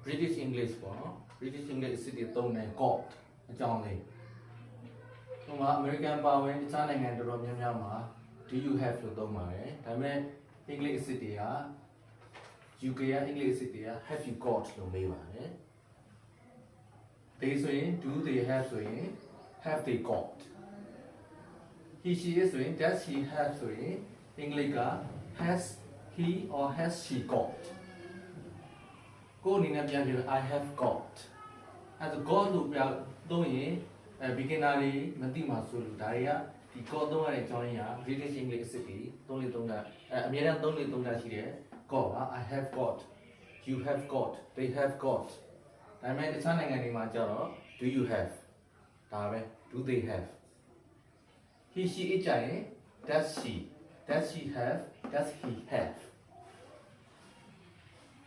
British English ပေါ့နော် British English စစ်တွေသုံးတယ် got အကြောင်းလေးဟိုမှာ American ပါဝင်တခြားနိုင်ငံတော်တော်များများမှာ do you have လို့သုံးပါတယ်ဒါပေမဲ့ English စစ်တွေက UK က English စစ်တွေက have you got လို့မေးပါတယ် they ဆိုရင် do they have ဆိုရင် have they got he she ဆိုရင် does he have ဆိုရင် English က has he or has she got ကိုယ်အနေနဲ့ပြန်ပြော I have got အဲဒါ got လို့ပြောသုံးရင်beginner တွေမသိမှာဆိုလို့ဒါတွေကဒီ got သုံးရတဲ့အကြောင်းရင်းက British English အစစ်တွေ3-3တာအများအား3-3တာရှိတယ် got က I have got you have got they have got ဒါပေမဲ့တခြားနိုင်ငံတွေမှာကျတော့ do you have ဒါပဲ do they have he she အကြရင် does she have does he have